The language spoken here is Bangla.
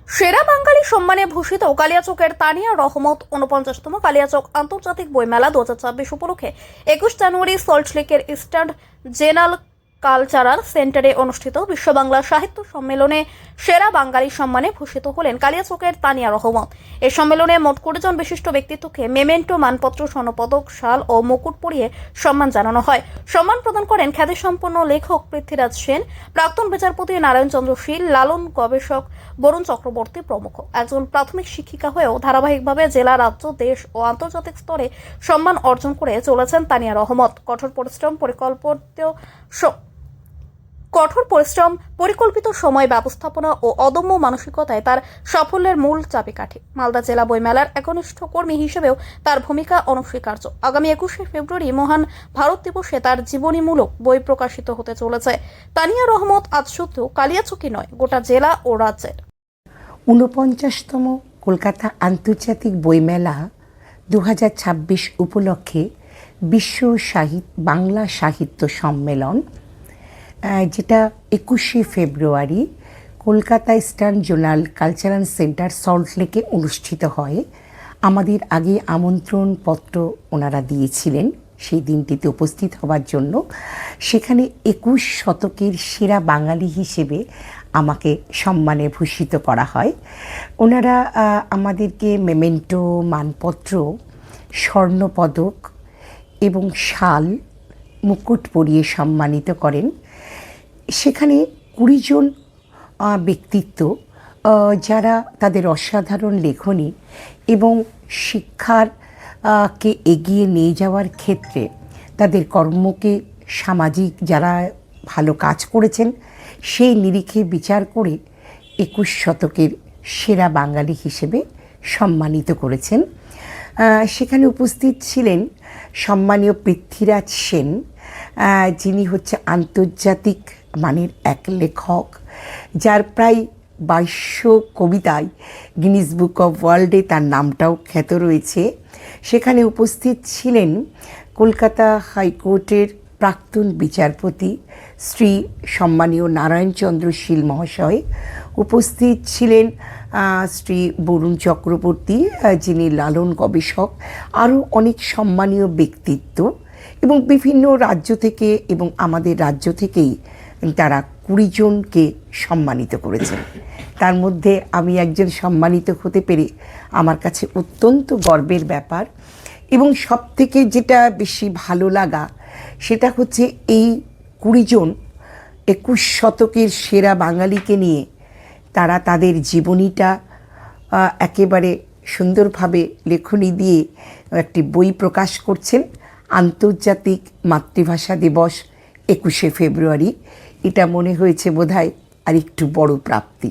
সেরা বাঙালি সম্মানে ভূষিত কালিয়াচকের তানিয়া রহমত ৪৯তম কালিয়াচক আন্তর্জাতিক বইমেলা ২০২৬ উপলক্ষে ২১ জানুয়ারি সল্টলেকের ইস্টার্ন জেনারেল কালচারাল সেন্টারে অনুষ্ঠিত বিশ্ব বাংলা সাহিত্য সম্মেলনে সেরা বাঙালি সম্মানে ভূষিত হলেন কালিয়াচকের তানিয়া রহমত। এই সম্মেলনে মোট ২০ জন বিশিষ্ট ব্যক্তিত্বকে মেমেন্টো, মানপত্র, স্বর্ণপদক, শাল ও মুকুট পরিয়ে সম্মান জানানো হয়। সম্মান প্রদান করেন খ্যাতিসম্পন্ন লেখক পৃথ্বীরাজ সেন, প্রাক্তন বিচারপতি নারায়ণ চন্দ্র শীল, লালন গবেষক বরুণ চক্রবর্তী প্রমুখ। একজন প্রাথমিক শিক্ষিকা হয়েও ধারাবাহিকভাবে জেলা, রাজ্য, দেশ ও আন্তর্জাতিক স্তরে সম্মান অর্জন করে চলেছেন তানিয়া রহমত। পরিকল্পিত সময় ব্যবস্থাপনা ও অদম্য মানসিকতায় তার সাফল্যের মূল চাবিকাঠি। মালদা জেলা বইমেলার একনিষ্ঠ কর্মী হিসেবেও তার ভূমিকা অনস্বীকার্য। আগামী ২১শে ফেব্রুয়ারি মহান ভারত দিবসে তার জীবনীমূলক বই প্রকাশিত হতে চলেছে। তানিয়া রহমত আজ শুধু কালিয়াচকই নয়, গোটা জেলা ও রাজ্যের ৪৯তম কলকাতা আন্তর্জাতিক বইমেলা ২০২৬ উপলক্ষে বিশ্ব বাংলা সাহিত্য সম্মেলন, যেটা ২১শে February Kolkata eastern general cultural centre সল্টলেকে অনুষ্ঠিত হয়। আমাদের আগে আমন্ত্রণপত্র ওনারা দিয়েছিলেন সেই দিনটিতে উপস্থিত হওয়ার জন্য। সেখানে ২১ শতকের সেরা বাঙালি হিসেবে আমাকে সম্মানে ভূষিত করা হয়। ওনারা আমাদেরকে মেমেন্টো, মানপত্র, স্বর্ণপদক এবং শাল, মুকুট পরিয়ে সম্মানিত করেন। সেখানে ২০ জন ব্যক্তিত্ব যারা তাদের অসাধারণ লেখনী এবং শিক্ষাকে এগিয়ে নিয়ে যাওয়ার ক্ষেত্রে তাদের কর্মকে সামাজিক যারা ভালো কাজ করেছেন সেই নিরিখে বিচার করে ২১ শতকের সেরা বাঙালি হিসেবে সম্মানিত করেছেন। সেখানে উপস্থিত ছিলেন সম্মানীয় পৃথ্বীরাজ সেন, যিনি হচ্ছে আন্তর্জাতিক মানের এক লেখক, যার প্রায় ২২০০ কবিতায় গিনিস বুক অফ ওয়ার্ল্ডে তার নামটাও খ্যাত রয়েছে। সেখানে উপস্থিত ছিলেন কলকাতা হাইকোর্টের প্রাক্তন বিচারপতি শ্রী সম্মানীয় নারায়ণ চন্দ্র শীল মহাশয়। উপস্থিত ছিলেন শ্রী বরুণ চক্রবর্তী, যিনি লালন গবেষক। আরও অনেক সম্মানীয় ব্যক্তিত্ব এবং বিভিন্ন রাজ্য থেকে এবং আমাদের রাজ্য থেকেই তারা ২০ জনকে সম্মানিত করেছেন। তার মধ্যে আমি একজন সম্মানিত হতে পেরে আমার কাছে অত্যন্ত গর্বের ব্যাপার। এবং সবথেকে যেটা বেশি ভালো লাগা সেটা হচ্ছে এই ২০ জন ২১ শতকের সেরা বাঙালিকে নিয়ে তারা তাদের জীবনীটা একেবারে সুন্দরভাবে লেখনী দিয়ে একটি বই প্রকাশ করছেন। আন্তর্জাতিক মাতৃভাষা দিবস ২১শে ফেব্রুয়ারি, এটা মনে হয়েছে বোধহয় আরেকটু বড় প্রাপ্তি।